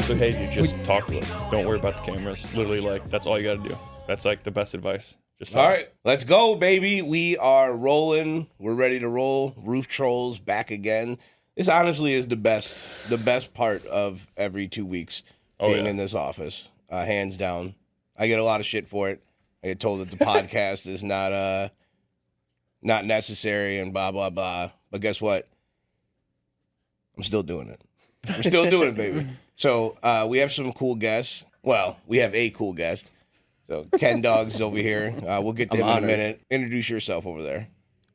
so hey, dude, just talk to us. Don't worry about the cameras. Literally, like, that's all you got to do. That's like the best advice. Just all right, let's go, baby. We are rolling. We're ready to roll. Roof Trolls back again. This honestly is the best part of every 2 weeks being in this office, hands down. I get a lot of shit for it. I get told that the podcast is not necessary and blah blah blah. But guess what? I'm still doing it. We're still doing it, baby. So we have some cool guests. Well, we have a cool guest. So Ken Dawgs is over here. We'll get to him in a minute. Introduce yourself over there.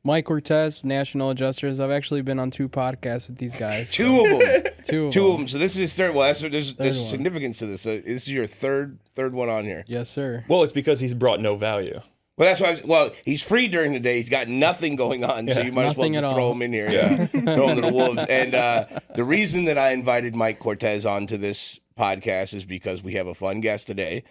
Mike Cortez, National Adjusters. I've actually been on 2 podcasts with these guys. Two of them. Two of them. So this is his third. Well, there's significance to this. So this is your third one on here. Yes, sir. Well, it's because he's brought no value. Well, that's why. He's free during the day. He's got nothing going on, so you might as well just throw him in here. Yeah, throw him to the wolves. And the reason that I invited Mike Cortez onto this podcast is because we have a fun guest today,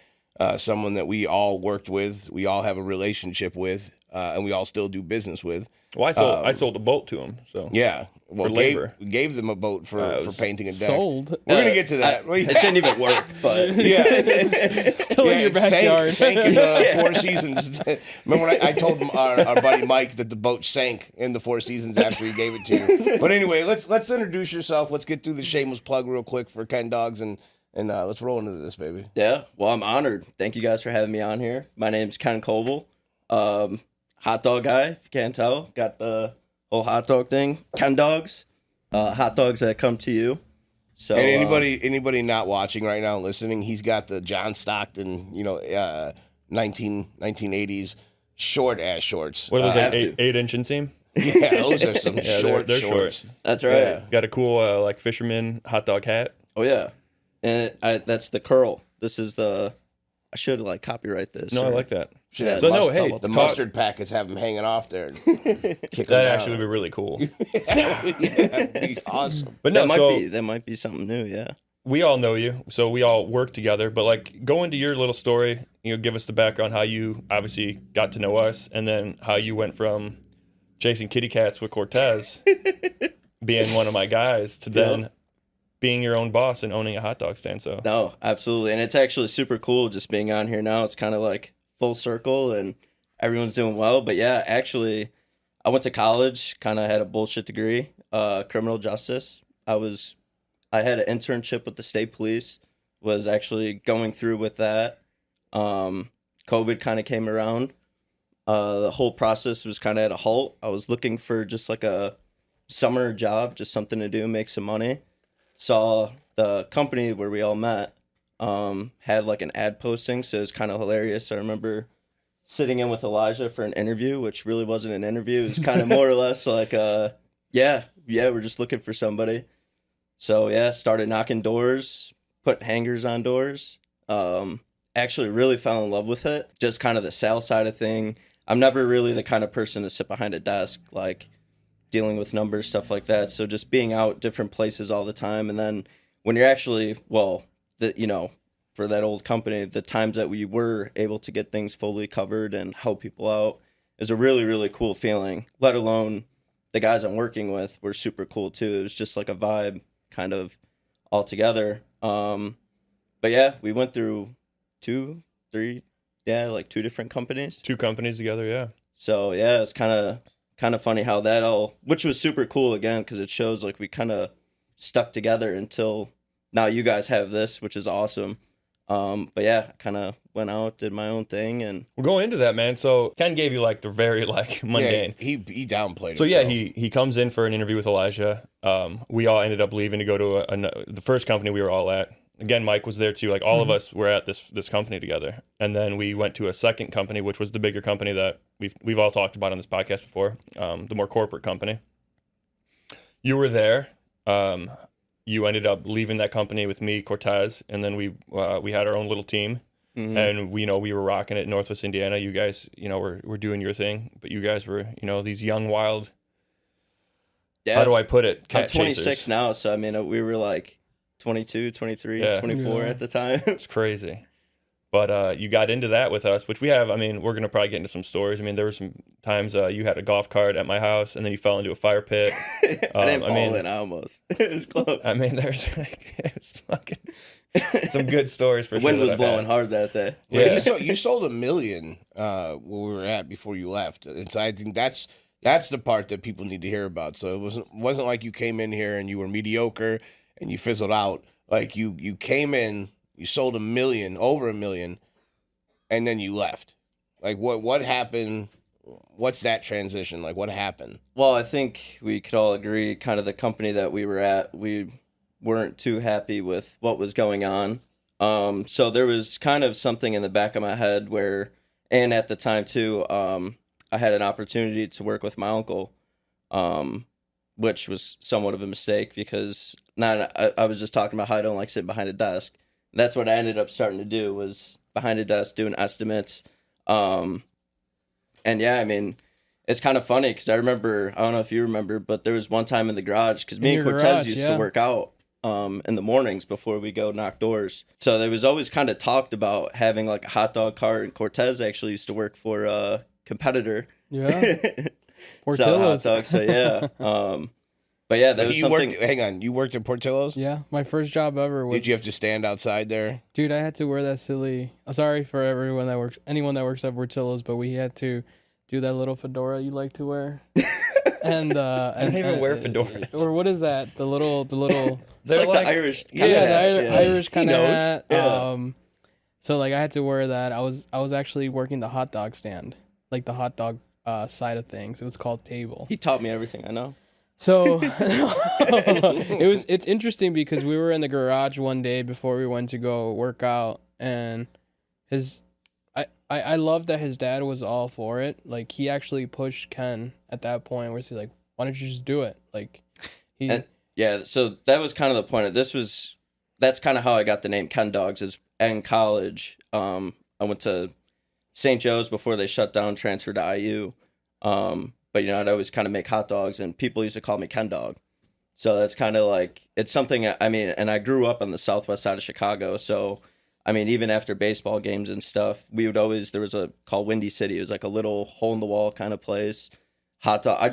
someone that we all worked with, we all have a relationship with, and we all still do business with. Well, I sold a boat to him. So yeah. Well, for labor. Gave them a boat for painting a deck. Sold. We're gonna get to that. It didn't even work, but yeah, It's still in your backyard. Sank in the Four Seasons. Remember when I told him our buddy Mike that the boat sank in the Four Seasons after he gave it to you. But anyway, let's introduce yourself. Let's get through the shameless plug real quick for Ken Dawgs and let's roll into this, baby. yeah. Well, I'm honored. Thank you guys for having me on here. My name's Ken Koval. Hot dog guy, if you can't tell. Got the whole hot dog thing. Ken Dawgs. Hot dogs that come to you. So and anybody not watching right now, listening, he's got the John Stockton, 1980s short ass shorts. what are those, 8-inch inseam? Yeah, those are some short they're shorts. short. that's right. Yeah. Got a cool like fisherman hot dog hat. Oh yeah, and that's the curl. This is the. I should copyright this. No, I like that. Should have So no, hey, the mustard packets have them hanging off there. That'd actually be really cool. yeah, that'd be awesome. But no, that might be something new. Yeah. we all know you, so we all work together. But like, go into your little story. Give us the background how you obviously got to know us, and then how you went from chasing kitty cats with Cortez, being one of my guys, to then being your own boss and owning a hot dog stand. So No, absolutely. And it's actually super cool just being on here now. It's kind of like full circle and everyone's doing well. But yeah, actually, I went to college, kind of had a bullshit degree, criminal justice. I had an internship with the state police, was actually going through with that. COVID kind of came around. The whole process was kind of at a halt. I was looking for just like a summer job, just something to do, make some money. Saw the company where we all met had like an ad posting, so it was kind of hilarious. I remember sitting in with Elijah for an interview, which really wasn't an interview. It was kind of more or less like, yeah, we're just looking for somebody. So yeah, started knocking doors, put hangers on doors. Actually really fell in love with it. Just kind of the sales side of thing. I'm never really the kind of person to sit behind a desk, like dealing with numbers, stuff like that. So just being out different places all the time. And then when you're actually, for that old company, the times that we were able to get things fully covered and help people out is a really, really cool feeling, let alone the guys I'm working with were super cool too. It was just like a vibe kind of all together. But yeah, we went through 2 different companies. 2 companies together, yeah. So yeah, it's kind of funny how that all, which was super cool again, because it shows like we kind of stuck together until now. You guys have this, which is awesome. But yeah, I kind of went out, did my own thing, and we'll go into that, man. So Ken gave you like the very mundane. Yeah, he downplayed it. So yeah, he comes in for an interview with Elijah. We all ended up leaving to go to the first company we were all at. Again, Mike was there too. Like all of us were at this company together, and then we went to a second company, which was the bigger company that we've all talked about on this podcast before, the more corporate company. You were there. You ended up leaving that company with me, Cortez, and then we had our own little team, and we were rocking it in Northwest Indiana. You guys, were doing your thing, but you guys were, these young, wild. Yeah. How do I put it? Cat I'm 26 chasers. now, so I mean, we were like 22, 23, 24 at the time. It's crazy. But you got into that with us, which we have. I mean, we're gonna probably get into some stories. I mean, there were some times you had a golf cart at my house, and then you fell into a fire pit. I didn't fall in. I almost. It was close. I mean, there's like it's fucking some good stories for the sure. Wind was blowing hard that day. Yeah, you sold $1 million where we were at before you left, and so I think that's the part that people need to hear about. So it wasn't like you came in here and you were mediocre and you fizzled out. Like you came in. You sold $1 million, over $1 million, and then you left. Like, what happened? What's that transition? Like, what happened? Well, I think we could all agree kind of the company that we were at, we weren't too happy with what was going on. So there was kind of something in the back of my head where, and at the time too, I had an opportunity to work with my uncle, which was somewhat of a mistake because I was just talking about how I don't like sitting behind a desk. That's what I ended up starting to do was behind a desk doing estimates. And yeah, I mean, it's kind of funny because I remember, I don't know if you remember, but there was one time in the garage because me and Cortez used to work out in the mornings before we go knock doors. So there was always kind of talked about having like a hot dog cart, and Cortez actually used to work for a competitor. Yeah. Portillo's. So yeah. But yeah, that was something. Hang on, you worked at Portillo's? Yeah, my first job ever was. Did you have to stand outside there? Dude, I had to wear that silly. Sorry for anyone that works at Portillo's, but we had to do that little fedora you like to wear. And I don't even wear fedoras. Or what is that? The little. It's like the Irish. Irish kind of hat. Yeah. So like I had to wear that. I was actually working the hot dog stand, like the hot dog side of things. It was called table. He taught me everything I know. So it's interesting because we were in the garage one day before we went to go work out, and I love that his dad was all for it. Like he actually pushed Ken at that point where he's like, why don't you just do it? Like so that was kind of the point. That's kind of how I got the name Ken Dawgs. Is in college. I went to St. Joe's before they shut down, transferred to IU. But, you know, I'd always kind of make hot dogs, and people used to call me Ken Dawg. So that's kind of like, it's something, I mean, and I grew up on the southwest side of Chicago. So, I mean, even after baseball games and stuff, there was called Windy City. It was like a little hole-in-the-wall kind of place. Hot dog. I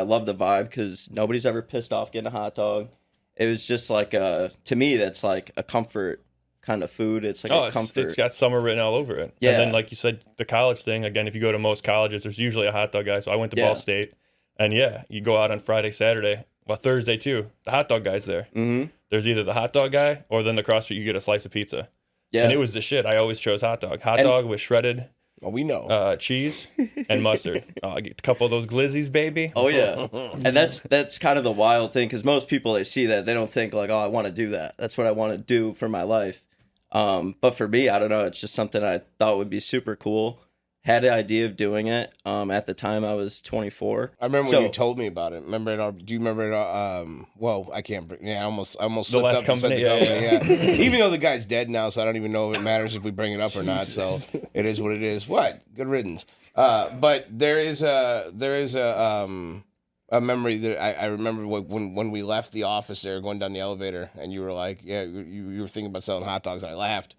love the vibe because nobody's ever pissed off getting a hot dog. It was just like, to me, that's like a comfort kind of food. It's like a comfort. It's got summer written all over it. Yeah. And then, like you said, the college thing, again, if you go to most colleges, there's usually a hot dog guy. So I went to Ball State, and yeah, you go out on Friday, Saturday, well, Thursday too, the hot dog guy's there. Mm-hmm. There's either the hot dog guy or then across the street you get a slice of pizza. Yeah. And it was the shit. I always chose hot dog. Dog with shredded we know. Cheese and mustard. I get a couple of those glizzies, baby. Oh, yeah. And that's kind of the wild thing because most people, they see that, they don't think like, oh, I want to do that. That's what I want to do for my life. But for me, I don't know. It's just something I thought would be super cool. Had the idea of doing it. At the time, I was 24. I remember when you told me about it. Do you remember it? Well, I can't. Yeah, I almost the slipped last up company. And said the company. Yeah. Even though the guy's dead now, so I don't even know if it matters if we bring it up or not. So it is what it is. What? Good riddance. But there is a memory that I remember when we left the office there, going down the elevator, and you were like, yeah, you were thinking about selling hot dogs, and I laughed.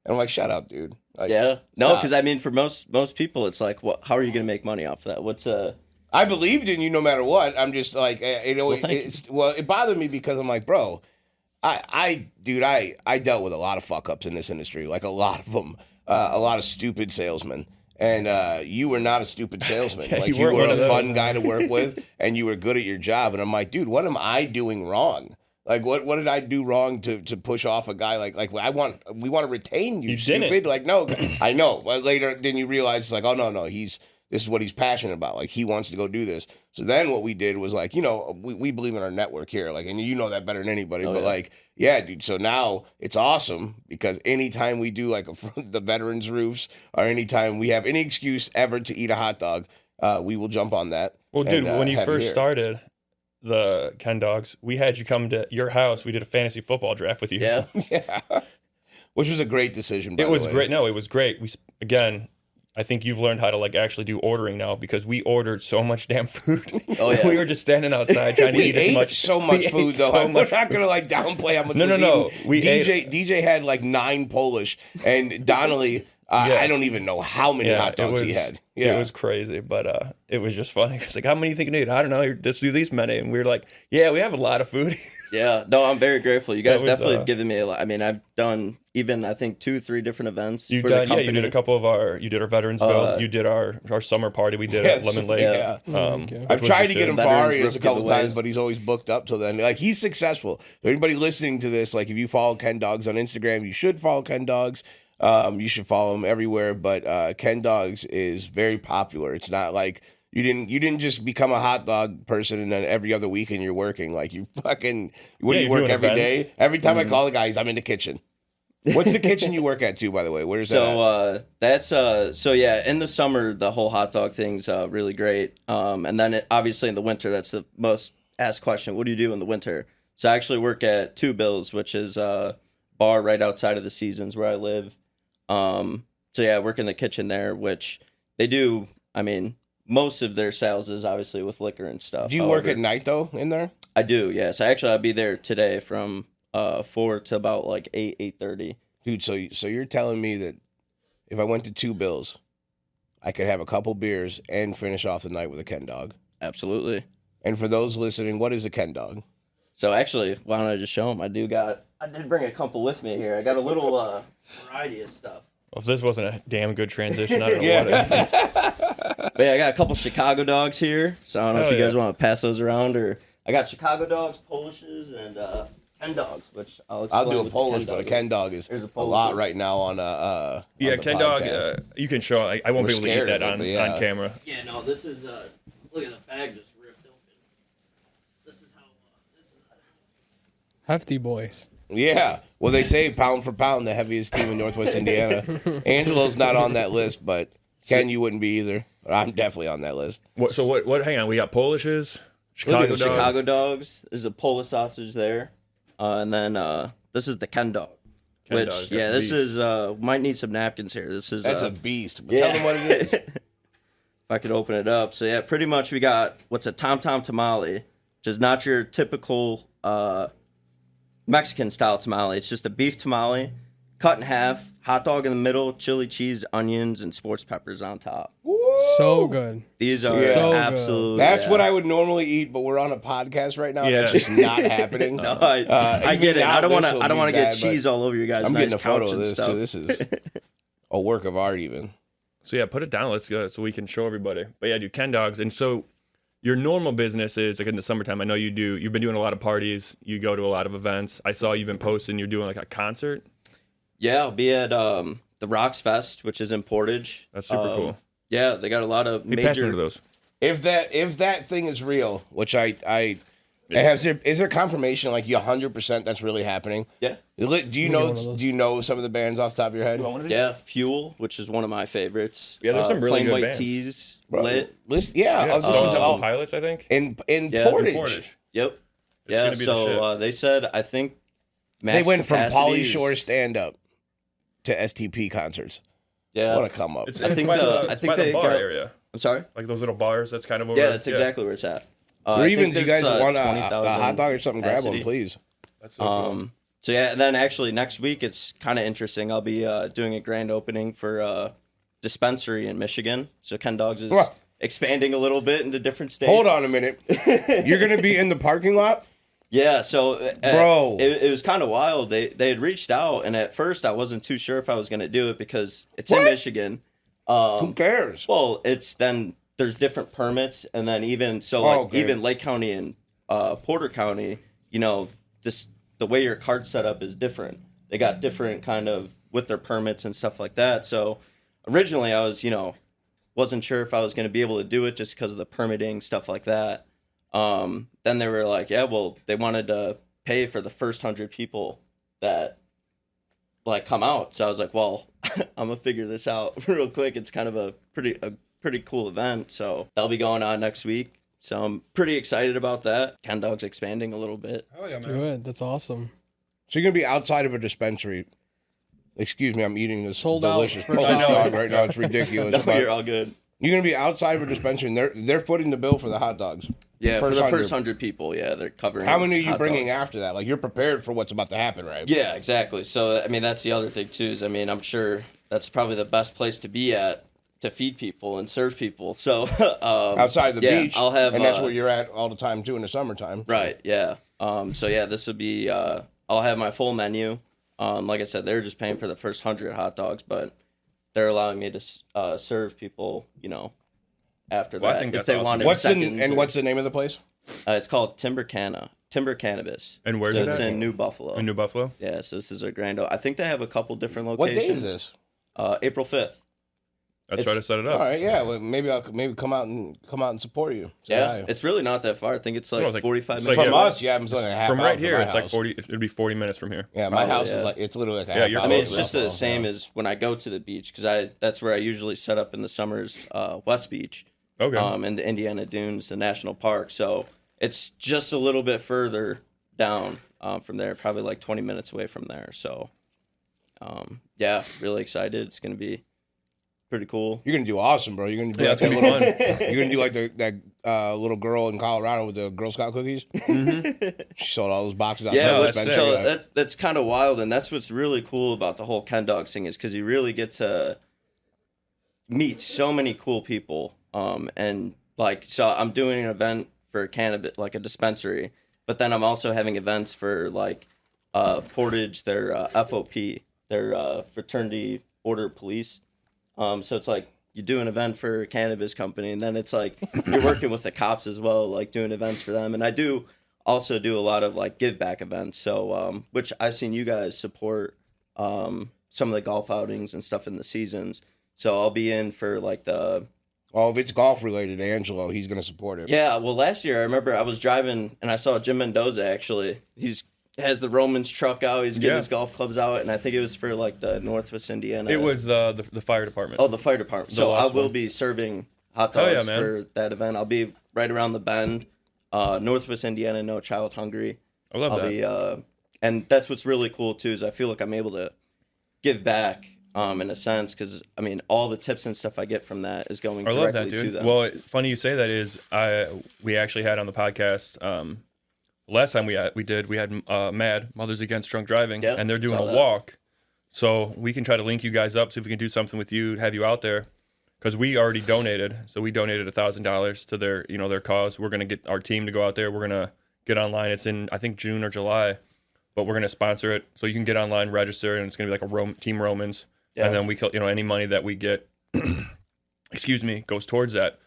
And I'm like, shut up, dude. Like, yeah. No, because I mean, for most people, it's like, how are you going to make money off of that? I believed in you no matter what. I'm just like, it bothered me because I'm like, bro, I dealt with a lot of fuck ups in this industry, like a lot of them, a lot of stupid salesmen. And you were not a stupid salesman. Like you were a fun guy to work with, and you were good at your job. And I'm like, dude, what am I doing wrong? Like, what did I do wrong to push off a guy like we want to retain you, stupid? Didn't. Like, no, I know. But later, then you realize it's like, oh no, this is what he's passionate about. Like, he wants to go do this. So then what we did was like, you know, we believe in our network here. Like, and you know that better than anybody. But like, yeah, dude. So now it's awesome because anytime we do like the veterans roofs or anytime we have any excuse ever to eat a hot dog, we will jump on that. Well, dude, when you first started the Ken Dawgs, we had you come to your house. We did a fantasy football draft with you. Yeah. Which was a great decision, by the way. It was great. No, it was great. I think you've learned how to like actually do ordering now because we ordered so much damn food. Oh, yeah. We were just standing outside trying to We eat as ate much. so much we food, ate though. so I'm much not gonna like downplay how much. No, was no. eaten. We DJ had like 9 Polish, and Donnelly. I don't even know how many hot dogs he had. Yeah, It was crazy, but it was just funny. It's like, how many do you think you need? I don't know. Let's do these many. And we were like, yeah, we have a lot of food. Yeah, no, I'm very grateful. You guys That was, definitely have given me a lot. I mean, I've done even, I think, 2-3 different events You've for done, the company. you did a couple of you did our veterans build. You did our summer party we did at Lemon Lake. Yeah. I've which was tried the to get him shit. for Veterans Arias a roof couple giveaways. times, but he's always booked up till then. Like, he's successful. Anybody listening to this, like, if you follow Ken Dawgs on Instagram, you should follow Ken Dawgs. You should follow him everywhere. But Ken Dawgs is very popular. It's not like you didn't just become a hot dog person and then every other weekend you're working. Like, you fucking do you you're work doing every events. day? Every time I call the guy, I'm in the kitchen. What's the kitchen you work at too, by the way? Where's that? So that's so yeah. In the summer, the whole hot dog thing's really great. And then obviously in the winter, that's the most asked question. What do you do in the winter? So I actually work at Two Bills, which is a bar right outside of the Seasons where I live. So yeah, I work in the kitchen there, which they do. I mean, most of their sales is obviously with liquor and stuff. Do you work at night though in there? I do, yes. Actually, I'll be there today from 4 to about like 8:30. Dude, so you're telling me that if I went to Two Bills, I could have a couple beers and finish off the night with a Ken Dawg? Absolutely. And for those listening, what is a Ken Dawg? So actually, why don't I just show them? I did bring a couple with me here. I got a little variety of stuff. Well, if this wasn't a damn good transition, I don't know what is. But yeah, I got a couple Chicago dogs here. So I don't know if Hell you guys yeah. want to pass those around, or I got Chicago dogs, Polishes, and Ken Dawgs, which I'll explain. I'll do a what the Polish, Ken but a Dawg Ken is. Dawg is There's a a Polish. lot right now on Yeah, on the Ken Dawg, podcast. you can show. I won't We're be able to eat scared that of it, on, but yeah. on camera. Yeah, no, this is look at the bag just ripped open. This is how Hefty boys. Yeah. Well, they say pound for pound, the heaviest team in Northwest Indiana. Angelo's not on that list, but Ken, you wouldn't be either. I'm definitely on that list. What? Hang on, we got Polishes, Chicago at dogs. the Chicago dogs. There's a Polish sausage there, and then this is the Ken Dawg. Ken Which Dawg, yeah, that's this is might need some napkins here. This is That's a beast. But yeah. tell them what it is. If I could open it up. So yeah, pretty much we got what's a tom tom tamale, which is not your typical Mexican style tamale. It's just a beef tamale, cut in half, hot dog in the middle, chili cheese, onions, and sports peppers on top. So good. These are Yeah. So good. absolute. That's yeah. what I would normally eat, but we're on a podcast right now. Yeah. That's just not happening. No, I even get it. now I don't want this to. will I don't be want to get bad, cheese all over you guys. I'm nice getting a photo couch of and this stuff. too. This is a work of art, even. So yeah, put it down. Let's go so we can show everybody. But yeah, do Ken Dawgs. And so your normal business is like in the summertime. I know you've been doing a lot of parties. You go to a lot of events. I saw you've been posting. You're doing like a concert. Yeah, I'll be at the Rocks Fest, which is in Portage. That's super cool. Yeah, they got a lot of He passed me major. to those. If that thing is real, which is there confirmation like you 100% that's really happening? Yeah, Do you one of know? those. Do you know some of the bands off the top of your head? yeah, Fuel, which is one of my favorites. Yeah, there's some really Plain good White bands. Tees, Bro, Lit. Yeah, Yeah, this is all Pilots, I think. in Yeah. Portage. Portage. Yep. It's Yeah, gonna be the shit. so they said I think They max went from capacity Pauly is- Shore stand up to STP concerts. Yeah, What a come up! It's, I it's think by the- the, I think by the they bar got- area, I'm sorry. like those little bars. That's kind of over. Yeah, that's exactly where it's at. or I even think if you guys there's, want a 20,000 hot dog or something, grab one, capacity. please. That's so cool. So yeah, and then actually next week it's kind of interesting. I'll be doing a grand opening for dispensary in Michigan. So Ken Dawgs is What? expanding a little bit into different states. Hold on a minute. You're gonna be in the parking lot? Yeah, so Bro. it was kind of wild. They had reached out, and at first I wasn't too sure if I was going to do it because it's in What? Michigan. Who cares? Well, it's then there's different permits, and then even so, Oh, like okay. even Lake County and Porter County, the way your card's set up is different. They got different kind of with their permits and stuff like that. So originally I was wasn't sure if I was going to be able to do it just because of the permitting stuff like that. Then they were like, yeah, well, they wanted to pay for the first 100 people that like come out. So I was like, well, I'm gonna figure this out real quick. It's kind of a pretty cool event. So that'll be going on next week. So I'm pretty excited about that. Ken Dawg's expanding a little bit. Good. That's awesome. So you're gonna be outside of a dispensary. Excuse me, I'm eating this Sold out delicious for Polish now. dog right now. It's ridiculous. No, but you're all good. you're gonna be outside of a dispensary, and they're footing the bill for the hot dogs. Yeah, for the 100. first 100 people, yeah, they're covering. How many are you hot bringing dogs. after that? Like you're prepared for what's about to happen, right? Yeah, exactly. So I mean, that's the other thing too. Is I mean, I'm sure that's probably the best place to be at to feed people and serve people. So Outside the beach, I'll have, and that's where you're at all the time too in the summertime. Right. Yeah. So yeah, this would be. I'll have my full menu. Like I said, they're just paying for the first 100 hot dogs, but they're allowing me to serve people. After Well, I that, think if that's they awesome. wanted What's seconds. what's the name of the place? It's called Timber Cannabis. And where's so it it's at? in New Buffalo. In New Buffalo. Yeah, so this is a grand. I think they have a couple different What locations. day is this? April 5th. Let's try to set it up. All right, yeah. Well, maybe I'll come out and support you. Say Yeah, hi. it's really not that far. I think it's like No, it's like- 45 it's minutes. like, From yeah, us, yeah, I'm like a half From hour right from here, my it's like house. 40. It'd be 40 minutes from here. Yeah, my Probably, house yeah. is like it's literally like a Yeah, half you're hour. I mean, close it's just Buffalo, the same yeah. as when I go to the beach because that's where I usually set up in the summers, West Beach, Okay. and the Indiana Dunes, the national park. So it's just a little bit further down from there, probably like 20 minutes away from there. So, yeah, really excited. It's gonna be pretty cool. You're gonna do awesome, bro. You're gonna be Yeah, like it's that gonna be little, fun. You're gonna do like that little girl in Colorado with the Girl Scout cookies. She sold all those boxes out. Yeah, there. that's Dispensary, so like- that's kind of wild, and that's what's really cool about the whole Ken Dawg thing is because you really get to meet so many cool people. And like, so I'm doing an event for cannabis, like a dispensary, but then I'm also having events for like Portage, their FOP, their fraternity order police. So it's like you do an event for a cannabis company, and then it's like you're working with the cops as well, like doing events for them. And I do also do a lot of like give back events. So which I've seen you guys support some of the golf outings and stuff in the seasons. So I'll be in for like the well, if it's golf related, Angelo, he's gonna support it. yeah. Well, last year I remember I was driving and I saw Jim Mendoza actually. He's has the Romans truck out. He's getting Yeah. his golf clubs out, and I think it was for like the Northwest Indiana. It was the fire department. Oh, the fire department. So I last will one. be serving hot Oh, yeah, dogs man. for that event. I'll be right around the bend, Northwest Indiana, No Child Hungry. I love I'll that. be, and that's what's really cool too is I feel like I'm able to give back, in a sense, because I mean all the tips and stuff I get from that is going I directly love that, to dude. them. Well, funny you say that is we actually had on the podcast last time we had Mad Mothers Against Drunk Driving, Yeah, and they're doing saw a that. walk, so we can try to link you guys up, see if we can do something with you, have you out there, because we already donated. So we donated $1,000 to their cause. We're gonna get our team to go out there. We're gonna get online. It's in I think June or July, but we're gonna sponsor it, so you can get online, register, and it's gonna be like a Team Romans, Yeah. and then we any money that we get, excuse me, goes towards that.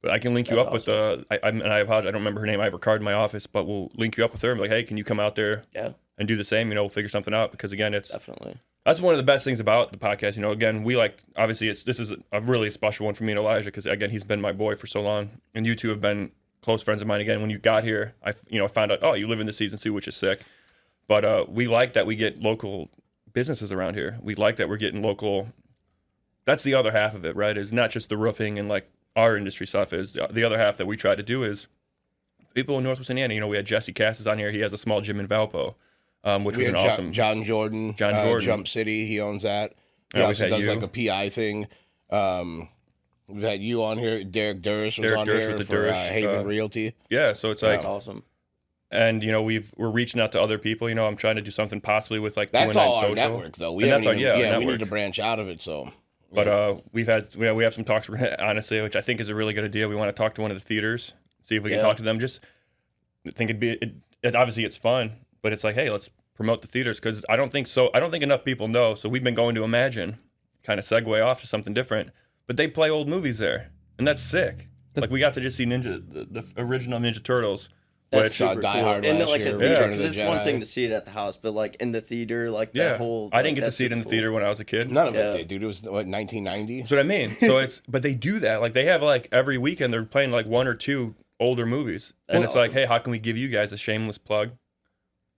But I can link you That's up with and I apologize, I don't remember her name. I have her card in my office, but we'll link you up with her and be like, hey, can you come out there Yeah, and do the same? We'll figure something out, because again, definitely. that's one of the best things about the podcast. Again, we obviously this is a really special one for me and Elijah, because again, he's been my boy for so long, and you two have been close friends of mine. Again, when you got here, I found out, oh, you live in the season 2, which is sick. But we like that we get local businesses around here. We like that we're getting local. That's the other half of it, right? Is not just the roofing and like our industry stuff. Is the other half that we try to do is people in Northwest Indiana. We had Jesse Cassis on here. He has a small gym in Valpo, which We was had an awesome. John Jordan, John Jordan. Jump City. He owns that. He Yeah, we've also had does you. like a PI thing. We've had you on here. Derek Durst was Derek on Durst here with the for Durst, Haven Realty. Yeah, so it's like, That's awesome. and we're reaching out to other people. I'm trying to do something possibly with like That's 219 all our Social. network, though. We And haven't that's our- even, yeah, our we need network. to branch out of it. So, But we have some talks honestly, which I think is a really good idea. We want to talk to one of the theaters, see if we can Yeah. talk to them. Just think it obviously it's fun, but it's like, hey, let's promote the theaters, because I don't think enough people know. So we've been going to Imagine, kind of segue off to something different, but they play old movies there, and that's sick. Like we got to just see the original Ninja Turtles. That's Which, super Die cool. Hard And last like year, a Return theater, of because the it's one Jedi. thing to see it at the house, but like in the theater, like yeah, that whole. I didn't like, get to that's see it in super the theater when I was a kid. none of us Yeah. did, dude. It was what 1990. That's what I mean. So but they do that. Like they have like every weekend they're playing like 1 or 2 older movies, and That's it's like, awesome. hey, how can we give you guys a shameless plug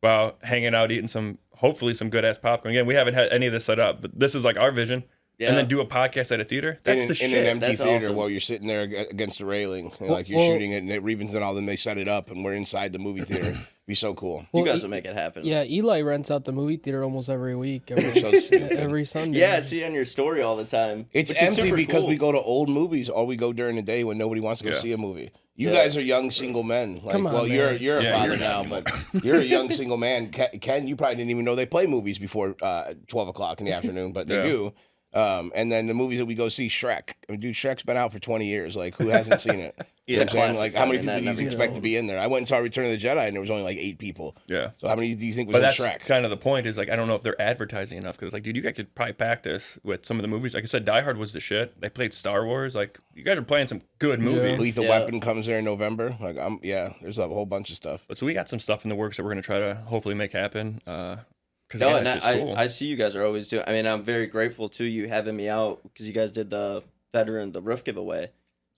while hanging out, eating hopefully some good ass popcorn. Again, we haven't had any of this set up, but this is like our vision. and then do a podcast at a theater. That's the shit. In an empty That's theater awesome. while you're sitting there against the railing, and like you're shooting it, and it Ravens and all them. They set it up, and we're inside the movie theater. Be so cool. You guys will make it happen. Yeah, Eli rents out the movie theater almost every week, So every Sunday. Yeah, I see on your story all the time. it's which is empty super because cool. we go to old movies, or we go during the day when nobody wants to go see a movie. You guys are young single men. Like, Come on, well, man. you're a father you're now, not but you're a young single man. Ken, you probably didn't even know they play movies before 12 o'clock in the afternoon, but they do. And then the movies that we go see, Shrek. I mean, dude, Shrek's been out for 20 years. Like, who hasn't seen it? You know what I'm saying? Like, how many people do you expect to be in there? I went and saw Return of the Jedi, and there was only like 8 people. Yeah. So how many do you think was But in that's Shrek? kind of the point. Is like I don't know if they're advertising enough because like, dude, you guys could probably pack this with some of the movies. Like I said, Die Hard was the shit. They played Star Wars. Like you guys are playing some good movies. Lethal Weapon comes there in November. Like, there's a whole bunch of stuff. But so we got some stuff in the works that we're gonna try to hopefully make happen. Cause No, yeah, and it's just cool. I see you guys are always doing. I mean, I'm very grateful to you having me out because you guys did the roof giveaway.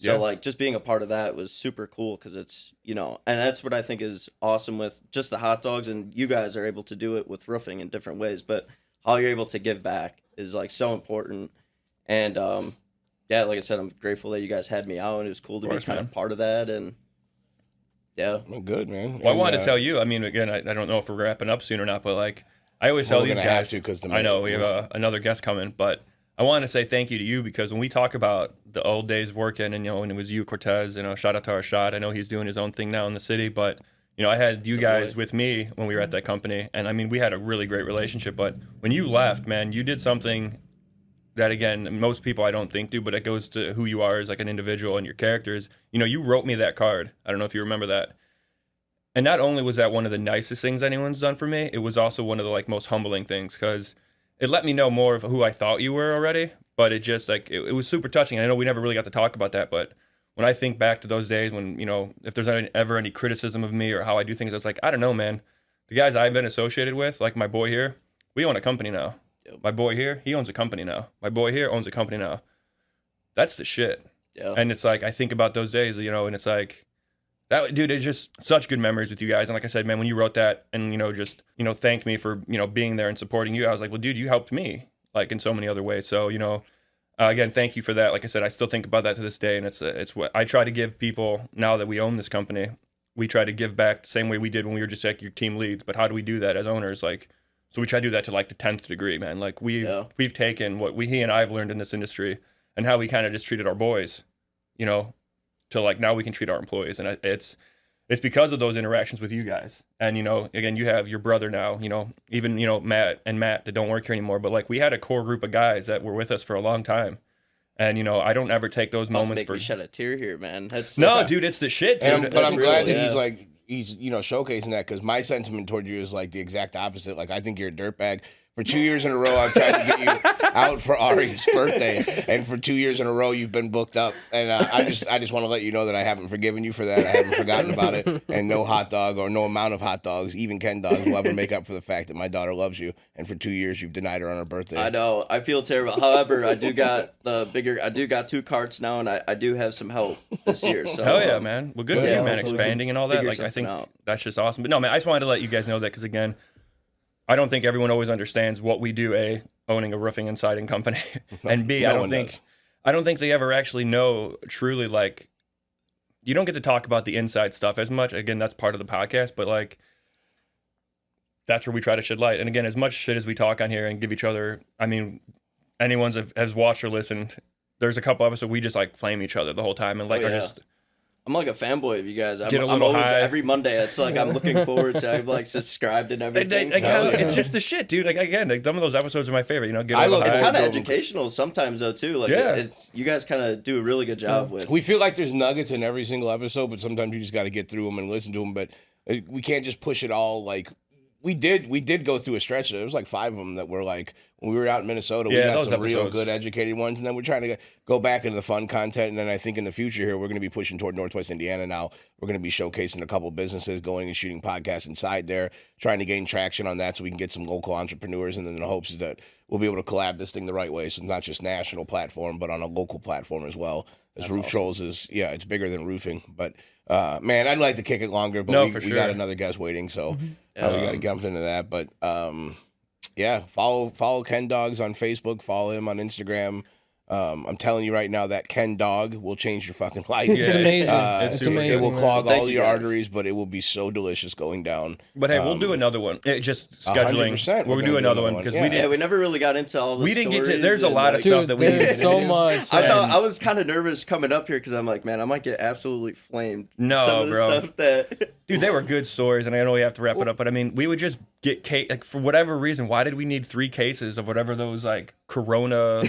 So like just being a part of that was super cool because it's, you know, and that's what I think is awesome with just the hot dogs, and you guys are able to do it with roofing in different ways, but how you're able to give back is like so important. And yeah, like I said, I'm grateful that you guys had me out, and it was cool to be kind of part of that. And yeah, Well, good, man. Well, I wanted to tell you. I mean, again, I don't know if we're wrapping up soon or not, but like I always tell these gonna guys. have to, 'cause I know we have another guest coming, but I want to say thank you to you because when we talk about the old days working, and you know, when it was you, Cortez, you know, shout out to our shot. I know he's doing his own thing now in the city, but you know, I had you guys with me when we were at that company, and I mean, we had a really great relationship. But when you left, man, you did something that again, most people I don't think do, but it goes to who you are as like an individual and your characters. You know, you wrote me that card. I don't know if you remember that. And not only was that one of the nicest things anyone's done for me, it was also one of the like most humbling things because it let me know more of who I thought you were already. But it just like it was super touching. I know we never really got to talk about that, but when I think back to those days when, you know, if there's ever any criticism of me or how I do things, it's like, I don't know, man. The guys I've been associated with, like my boy here, we own a company now. My boy here, he owns a company now. My boy here owns a company now. That's the shit. Yeah. And it's like I think about those days, you know, and it's like that, dude, it's just such good memories with you guys. And like I said, man, when you wrote that and, you know, just, you know, thanked me for, you know, being there and supporting you, I was like, well, dude, you helped me like in so many other ways. So, you know, again, thank you for that. Like I said, I still think about that to this day. And it's what I try to give people now that we own this company. We try to give back the same way we did when we were just like your team leads. But how do we do that as owners? Like, so we try to do that to like the 10th degree, man. Like we've taken what he and I've learned in this industry and how we kind of just treated our boys, you know, to like now we can treat our employees. And it's because of those interactions with you guys. And, you know, again, you have your brother now, you know, even, you know, Matt that don't work here anymore. But like we had a core group of guys that were with us for a long time. And, you know, I don't ever take those moments for me shed a tear here, man. That's no, dude, it's the shit, dude. But I'm glad that he's you know, showcasing that because my sentiment toward you is like the exact opposite. Like, I think you're a dirtbag. For 2 years in a row, I've tried to get you out for Ari's birthday, and for 2 years in a row, you've been booked up. And I just want to let you know that I haven't forgiven you for that. I haven't forgotten about it, and no hot dog or no amount of hot dogs, even Ken Dawg, will ever make up for the fact that my daughter loves you. And for 2 years, you've denied her on her birthday. I know. I feel terrible. However, I do got 2 carts now, and I do have some help this year. So hell yeah, man. Well, good for you, man. Expanding and all that. Like I think that's just awesome. But no, man, I just wanted to let you guys know that because again, I don't think everyone always understands what we do. A, owning a roofing and siding company, and B, I don't think they ever actually know truly. Like, you don't get to talk about the inside stuff as much. Again, that's part of the podcast, but like, that's where we try to shed light. And again, as much shit as we talk on here and give each other, I mean, anyone has watched or listened, there's a couple episodes we just like flame each other the whole time and like are just. I'm like a fanboy of you guys. I'm always high. Every Monday. It's like I'm looking forward to. I've like subscribed and everything. It's just the shit, dude. Like again, like some of those episodes are my favorite. You know, it's kind of educational sometimes though too. Like it's you guys kind of do a really good job with. We feel like there's nuggets in every single episode, but sometimes you just got to get through them and listen to them. But we can't just push it all like. We did go through a stretch. There was like 5 of them that were like when we were out in Minnesota. We got some real good educated ones, and then we're trying to go back into the fun content. And then I think in the future here we're going to be pushing toward Northwest Indiana. Now we're going to be showcasing a couple businesses, going and shooting podcasts inside there, trying to gain traction on that so we can get some local entrepreneurs. And then the hopes is that we'll be able to collab this thing the right way, so it's not just national platform, but on a local platform as well. As Roof Trollz is, it's bigger than roofing, but. Man, I'd like to kick it longer, but we got another guest waiting, so we got to jump into that. But Yeah, follow Ken Dawgs on Facebook. Follow him on Instagram. I'm telling you right now that Ken Dawg will change your fucking life. Yeah, It's amazing. it's It's super amazing. It will clog Thank all you, your guys. arteries, but it will be so delicious going down. But hey, we'll do another one. Just scheduling. 100%, We'll we're do gonna another one because yeah. we Yeah, didn't. we never really got into all the We didn't get to. stories There's a and, lot of like, stuff Dude, that we need to there's do. so much. I thought and- I was kind of nervous coming up here because I'm like, man, I might get absolutely flamed. No, Some of the bro. stuff that Dude, they were good stories, and I know we have to wrap it up, but I mean, we would just get like for whatever reason. Why did we need 3 cases of whatever those like Corona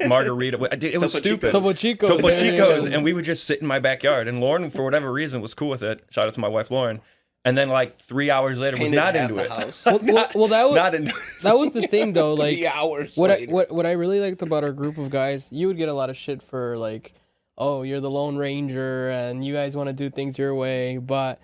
margarita? It was Topo-Chico. stupid. Topo-Chico. Topo-Chicos, and we would just sit in my backyard. And Lauren, for whatever reason, was cool with it. Shout out to my wife, Lauren. And then like 3 hours later, was painted not half into the it. house. Well, that was Not into. that was the thing though. Like 3 hours. what I later. what I really liked about our group of guys, you would get a lot of shit for like, oh, you're the Lone Ranger and you guys want to do things your way, but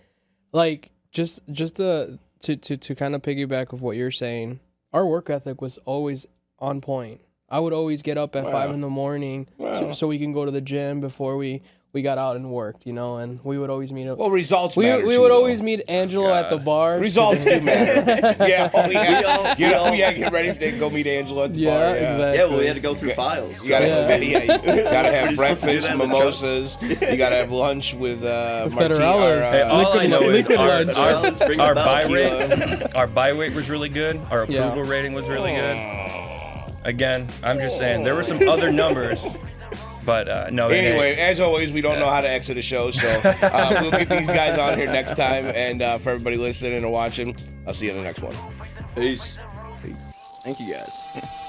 like just to kind of piggyback of what you're saying, our work ethic was always on point. I would always get up at 5 a.m. So we can go to the gym before we got out and worked, you know, and we would always meet up. Well, results we matter. we too, would though. always meet Angelo at the bar. Results do matter. Get ready to go meet Angelo at the bar. Yeah. exactly. Yeah, well, we had to go through files. You gotta, Yeah. you gotta have We're supposed to do breakfast, that in the mimosas. You gotta have lunch with Federales. Hey, all I know is liquid our, lunch. our Bring buy the rate, our buy rate was really good. Our Yeah. approval rating was really good. Again, I'm just saying there were some other numbers, but no. Anyway, as always, we don't know how to exit a show, so we'll get these guys on here next time. And for everybody listening and watching, I'll see you in the next one. Peace. Thank you, guys.